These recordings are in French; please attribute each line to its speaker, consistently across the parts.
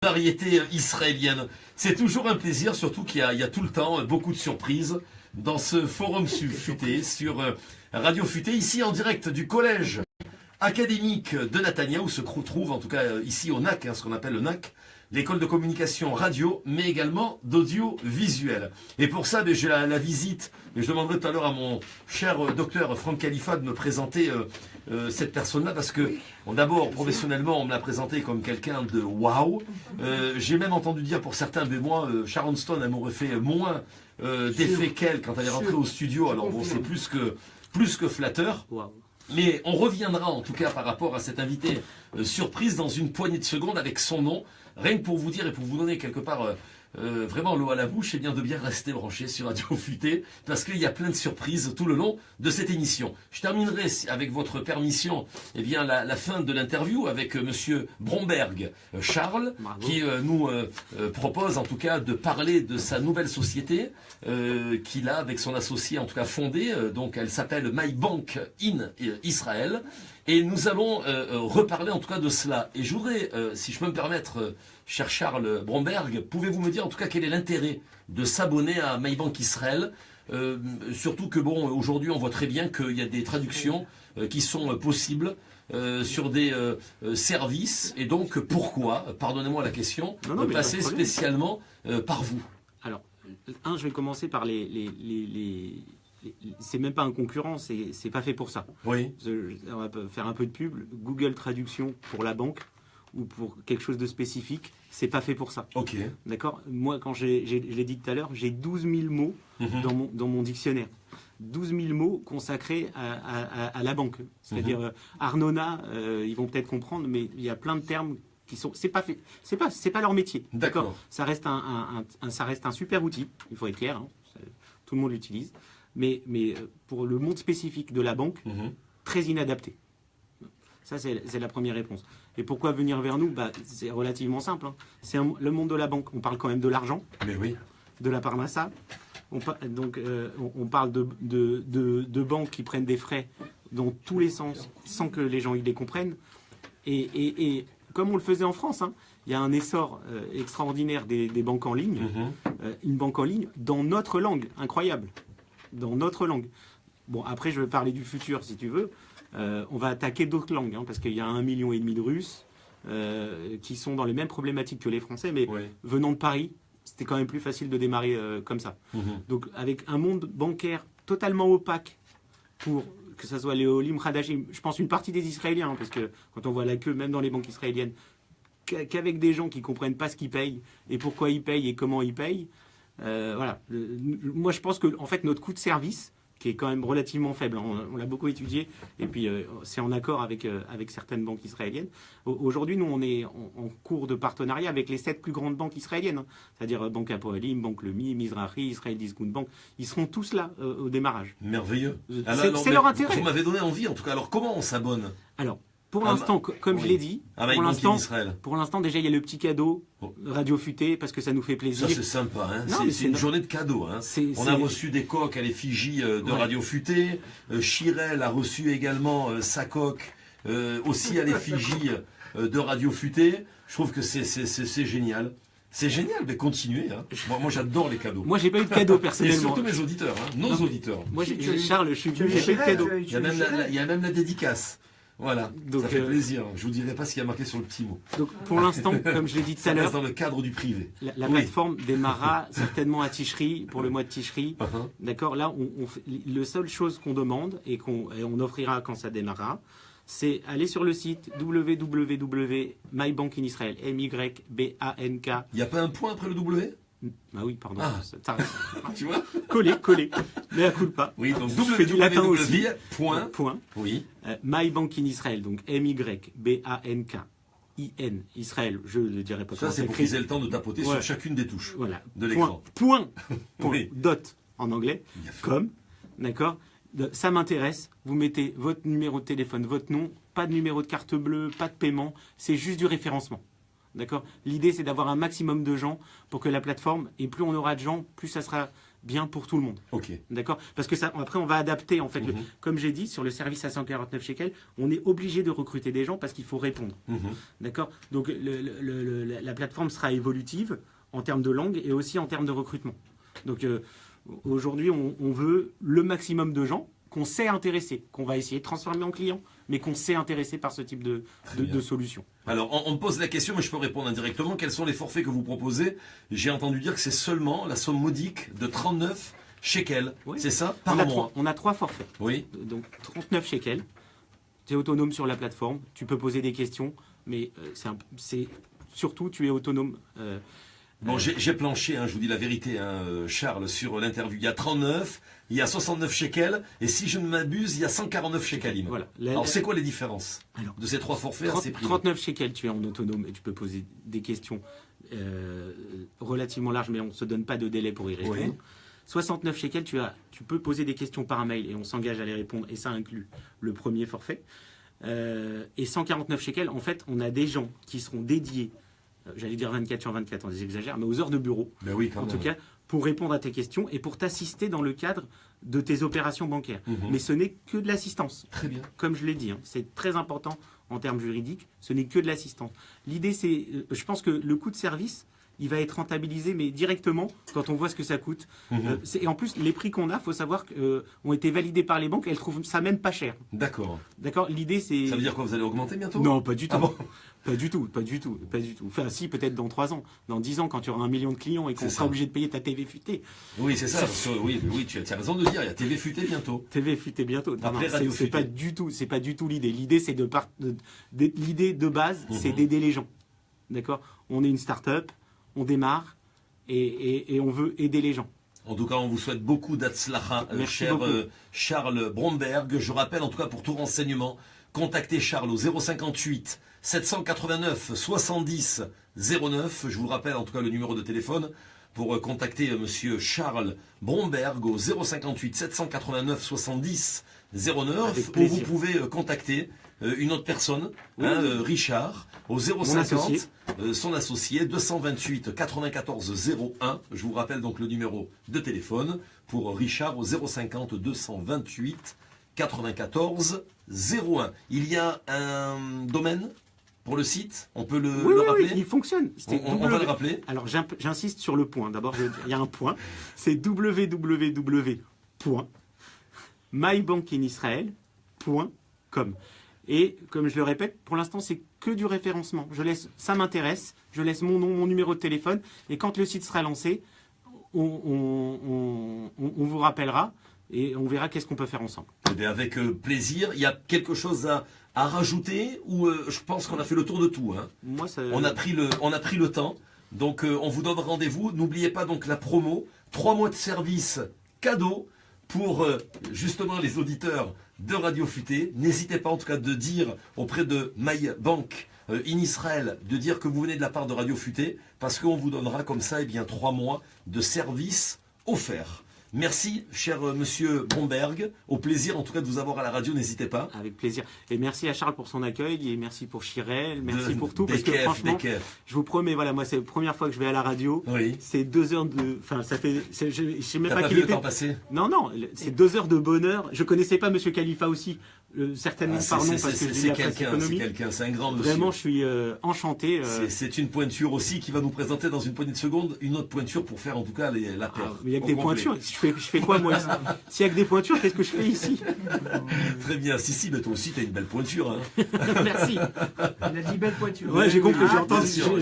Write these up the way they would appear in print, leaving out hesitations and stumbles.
Speaker 1: Variété israélienne. C'est toujours un plaisir, surtout qu'il y a tout le temps beaucoup de surprises dans ce forum futé sur Radio Futé, ici en direct du collège académique de Natania, où se trouve en tout cas ici au NAC, ce qu'on appelle le NAC, l'école de communication radio, mais également d'audiovisuel. Et pour ça, j'ai la visite, et je demanderai tout à l'heure à mon cher docteur Franck Khalifa de me présenter cette personne-là, parce que d'abord, professionnellement, on me l'a présenté comme quelqu'un de waouh. J'ai même entendu dire pour certains, mais moi, Sharon Stone, elle m'aurait fait moins d'effet qu'elle quand elle est rentrée au studio. Alors bon, c'est plus que flatteur. Wow. Mais on reviendra en tout cas par rapport à cet invité surprise dans une poignée de secondes avec son nom. Rien que pour vous dire et pour vous donner quelque part vraiment l'eau à la bouche, et bien de bien rester branché sur Radio Futé, parce qu'il y a plein de surprises tout le long de cette émission. Je terminerai avec votre permission bien la fin de l'interview avec monsieur Bromberg Charles. Bravo. Qui nous propose en tout cas de parler de sa nouvelle société qu'il a avec son associé en tout cas fondée. Donc elle s'appelle My Bank in Israël. Et nous allons reparler en tout cas de cela. Et je voudrais, si je peux me permettre, cher Charles Bromberg, pouvez-vous me dire en tout cas quel est l'intérêt de s'abonner à MyBank Israël, surtout que bon, aujourd'hui on voit très bien qu'il y a des traductions qui sont possibles sur des services. Et donc pourquoi, pardonnez-moi la question, passer spécialement par vous?
Speaker 2: Alors, je vais commencer par c'est même pas un concurrent, c'est pas fait pour ça.
Speaker 1: Oui.
Speaker 2: On va faire un peu de pub. Google Traduction pour la banque ou pour quelque chose de spécifique, c'est pas fait pour ça.
Speaker 1: Ok.
Speaker 2: D'accord. Moi, quand je l'ai dit tout à l'heure, j'ai 12 000 mots dans mon dictionnaire. 12 000 mots consacrés à la banque. C'est-à-dire Arnona, ils vont peut-être comprendre, mais il y a plein de termes qui sont. C'est pas leur métier.
Speaker 1: D'accord.
Speaker 2: Ça reste un super outil. Il faut être clair. Tout le monde l'utilise. Mais pour le monde spécifique de la banque, très inadapté. Ça, c'est la première réponse. Et pourquoi venir vers nous? C'est relativement simple. C'est le monde de la banque. On parle quand même de l'argent,
Speaker 1: mais oui,
Speaker 2: de la parnassa. On parle de banques qui prennent des frais dans tous les sens, sans que les gens ils les comprennent. Et comme on le faisait en France, il y a un essor extraordinaire des banques en ligne. Une banque en ligne dans notre langue, incroyable. Dans notre langue. Bon, après, je vais parler du futur, si tu veux. On va attaquer d'autres langues, parce qu'il y a 1,5 million de Russes qui sont dans les mêmes problématiques que les Français, mais venant de Paris, c'était quand même plus facile de démarrer comme ça. Donc, avec un monde bancaire totalement opaque pour que ce soit les Olim, Hadashim, je pense une partie des Israéliens, parce que quand on voit la queue, même dans les banques israéliennes, qu'avec des gens qui ne comprennent pas ce qu'ils payent, et pourquoi ils payent, et comment ils payent, voilà. Moi, je pense que en fait, notre coût de service, qui est quand même relativement faible, on l'a beaucoup étudié, et puis c'est en accord avec certaines banques israéliennes. Aujourd'hui, nous, on est en cours de partenariat avec les 7 plus grandes banques israéliennes, c'est-à-dire Banque Hapoalim, Banque Leumi, Mizrahi, Israel Discount Bank. Ils seront tous là au démarrage.
Speaker 1: Merveilleux.
Speaker 2: C'est leur intérêt.
Speaker 1: Vous m'avez donné envie, en tout cas. Alors, comment on s'abonne?
Speaker 2: Alors, pour l'instant, comme je l'ai dit, pour l'instant, déjà, il y a le petit cadeau Radio Futé, parce que ça nous fait plaisir.
Speaker 1: Ça, c'est sympa. C'est une journée de cadeaux. On a reçu des coques à l'effigie de Radio Futé. Chirel a reçu également sa coque aussi à l'effigie de Radio Futé. Je trouve que c'est génial. C'est génial, mais continuez. Moi j'adore les cadeaux.
Speaker 2: Moi, j'ai pas eu de cadeau personnellement.
Speaker 1: Et surtout mes auditeurs, nos auditeurs.
Speaker 2: Moi, Charles, je suis venu, j'ai pas eu de cadeau.
Speaker 1: Il y a même la dédicace. Voilà, donc, ça fait plaisir. Je vous dirai pas ce qu'il y a marqué sur le petit mot.
Speaker 2: Donc pour l'instant, comme je l'ai dit tout à l'heure,
Speaker 1: dans le cadre du privé.
Speaker 2: La plateforme démarrera certainement à Ticherie pour le mois de Ticherie. D'accord. Là, la seule chose qu'on demande et on offrira quand ça démarrera, c'est aller sur le site www.mybankinisrael. MYBANK.
Speaker 1: Il n'y a pas un point après le W?
Speaker 2: Ah oui, pardon.
Speaker 1: Tu vois?
Speaker 2: Coller. Mais à coup de pas.
Speaker 1: Oui, donc
Speaker 2: je fais du latin aussi.
Speaker 1: Point.
Speaker 2: Oui. MyBank in Israël, donc MYBANK-IN, Israël, je ne le dirai pas.
Speaker 1: Ça, c'est pour qu'ils aient le temps de tapoter sur chacune des touches de l'écran.
Speaker 2: Point. Dot en anglais. Comme. D'accord. Ça m'intéresse. Vous mettez votre numéro de téléphone, votre nom, pas de numéro de carte bleue, pas de paiement. C'est juste du référencement. D'accord. L'idée, c'est d'avoir un maximum de gens pour que la plateforme, et plus on aura de gens, plus ça sera bien pour tout le monde.
Speaker 1: Ok.
Speaker 2: D'accord? Parce que ça, après, on va adapter, en fait. Comme j'ai dit, sur le service à 149 shekels, on est obligé de recruter des gens parce qu'il faut répondre. D'accord? Donc, la plateforme sera évolutive en termes de langue et aussi en termes de recrutement. Donc, aujourd'hui, on veut le maximum de gens qu'on sait intéresser, qu'on va essayer de transformer en clients, mais qu'on sait intéresser par ce type de solution.
Speaker 1: Alors, on me pose la question, mais je peux répondre indirectement. Quels sont les forfaits que vous proposez? J'ai entendu dire que c'est seulement la somme modique de 39 shekels.
Speaker 2: Oui.
Speaker 1: C'est ça? Par mois.
Speaker 2: On a 3 forfaits.
Speaker 1: Oui.
Speaker 2: Donc, 39 shekels. Tu es autonome sur la plateforme. Tu peux poser des questions, mais c'est surtout, tu es autonome.
Speaker 1: Bon, j'ai planché, je vous dis la vérité, Charles, sur l'interview. Il y a 39, il y a 69 shekels, et si je ne m'abuse, il y a 149 shekalim.
Speaker 2: Voilà.
Speaker 1: Alors, c'est quoi les différences de ces 3 forfaits à ces prix?
Speaker 2: 39 shekels, tu es en autonome et tu peux poser des questions relativement larges, mais on ne se donne pas de délai pour y répondre.
Speaker 1: Oui.
Speaker 2: 69 shekels, tu peux poser des questions par mail et on s'engage à les répondre, et ça inclut le premier forfait. Et 149 shekels, en fait, on a des gens qui seront dédiés, j'allais dire 24 sur 24, on exagère, mais aux heures de bureau,
Speaker 1: Ben oui,
Speaker 2: en tout cas, pour répondre à tes questions et pour t'assister dans le cadre de tes opérations bancaires. Mais ce n'est que de l'assistance.
Speaker 1: Très bien.
Speaker 2: Comme je l'ai dit, c'est très important en termes juridiques, ce n'est que de l'assistance. L'idée, c'est, je pense que le coût de service, il va être rentabilisé, mais directement, quand on voit ce que ça coûte. Et en plus, les prix qu'on a, il faut savoir, ont été validés par les banques, elles trouvent ça même pas cher.
Speaker 1: D'accord.
Speaker 2: D'accord. L'idée, c'est...
Speaker 1: Ça veut dire quoi? Vous allez augmenter bientôt?
Speaker 2: Non, pas du tout.
Speaker 1: Ah bon?
Speaker 2: Pas du tout. Enfin, si, peut-être dans 3 ans. Dans 10 ans, quand tu auras 1 million de clients et qu'on sera obligé de payer ta TV futée.
Speaker 1: Oui, c'est ça. Oui, tu as raison de dire, il y a TV futée bientôt.
Speaker 2: TV futée bientôt.
Speaker 1: Après,
Speaker 2: C'est pas du tout l'idée. L'idée, c'est l'idée de base, c'est d'aider les gens. D'accord? On est une start-up, on démarre et on veut aider les gens.
Speaker 1: En tout cas, on vous souhaite beaucoup d'atzlacha, cher Charles Bromberg. Je rappelle, en tout cas, pour tout renseignement, contactez Charles au 058 789 70 09. Je vous rappelle, en tout cas, le numéro de téléphone pour contacter Monsieur Charles Bromberg au 058 789 70 09. Où vous pouvez contacter une autre personne, Richard, au 050, son associé, 228 94 01. Je vous rappelle donc le numéro de téléphone pour Richard au 050 228 94 01. Il y a un domaine pour le site, on peut le rappeler?
Speaker 2: Oui, il fonctionne.
Speaker 1: On va le rappeler.
Speaker 2: Alors j'insiste sur le point. D'abord, il y a un point. C'est www.mybankinisrael.com. Et comme je le répète, pour l'instant, c'est que du référencement. Ça m'intéresse. Je laisse mon nom, mon numéro de téléphone. Et quand le site sera lancé, on vous rappellera et on verra qu'est-ce qu'on peut faire ensemble.
Speaker 1: Eh bien, avec plaisir. Il y a quelque chose à rajouter ou je pense qu'on a fait le tour de tout.
Speaker 2: Moi,
Speaker 1: on a pris le temps. Donc, on vous donne rendez-vous. N'oubliez pas donc la promo. 3 mois de service cadeau pour justement les auditeurs de Radio Futé. N'hésitez pas en tout cas de dire auprès de MyBank in Israël, de dire que vous venez de la part de Radio Futé, parce qu'on vous donnera comme ça 3 mois de service offert. Merci, cher monsieur Bromberg. Au plaisir, en tout cas, de vous avoir à la radio. N'hésitez pas.
Speaker 2: Avec plaisir. Et merci à Charles pour son accueil. Et merci pour Chirel. Merci pour tout. Parce que franchement, je vous promets, voilà, moi, c'est la première fois que je vais à la radio.
Speaker 1: Oui.
Speaker 2: C'est 2 heures de. Enfin, ça fait. Je sais même pas
Speaker 1: qu'il était. Le temps passé.
Speaker 2: Non, c'est 2 heures de bonheur. Je connaissais pas monsieur Khalifa aussi. Certainement par nom, parce que je
Speaker 1: c'est quelqu'un, c'est un grand monsieur.
Speaker 2: Vraiment, je suis enchanté.
Speaker 1: C'est une pointure aussi qui va nous présenter dans une poignée de secondes une autre pointure pour faire en tout cas la paire.
Speaker 2: Il y a que des pointures. Je fais quoi moi? S'il y a que des pointures, qu'est-ce que je fais ici?
Speaker 1: Très bien. Si, mais toi aussi, tu as une belle pointure.
Speaker 2: Merci.
Speaker 3: Il a dit belle pointure.
Speaker 2: Ouais, j'ai compris, j'ai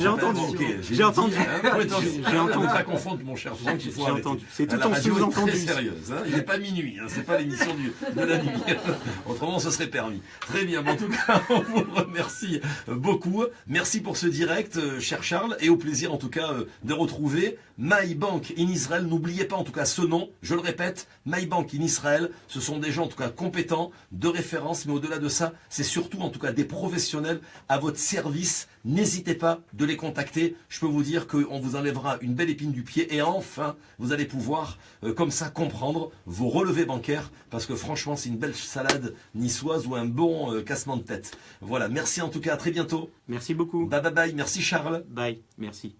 Speaker 2: entendu. J'ai entendu.
Speaker 1: Pas confondre, mon cher Franck.
Speaker 2: J'ai entendu. C'est tout en
Speaker 1: sous-entendu.
Speaker 2: sous-entendu.
Speaker 1: C'est sérieuse. Il n'est pas minuit. C'est pas l'émission de la nuit. Autrement, ce serait permis. Très bien. En tout cas, on vous remercie beaucoup. Merci pour ce direct, cher Charles, et au plaisir en tout cas de retrouver MyBank in Israël. N'oubliez pas en tout cas ce nom. Je le répète, MyBank in Israël. Ce sont des gens en tout cas compétents, de référence, mais au-delà de ça, c'est surtout en tout cas des professionnels à votre service. N'hésitez pas de les contacter. Je peux vous dire qu'on vous enlèvera une belle épine du pied et enfin, vous allez pouvoir comme ça comprendre vos relevés bancaires parce que franchement, c'est une belle salade niçoise ou un bon cassement de tête. Voilà, merci en tout cas, à très bientôt.
Speaker 2: Merci beaucoup.
Speaker 1: Bye bye bye, merci Charles.
Speaker 2: Bye, merci.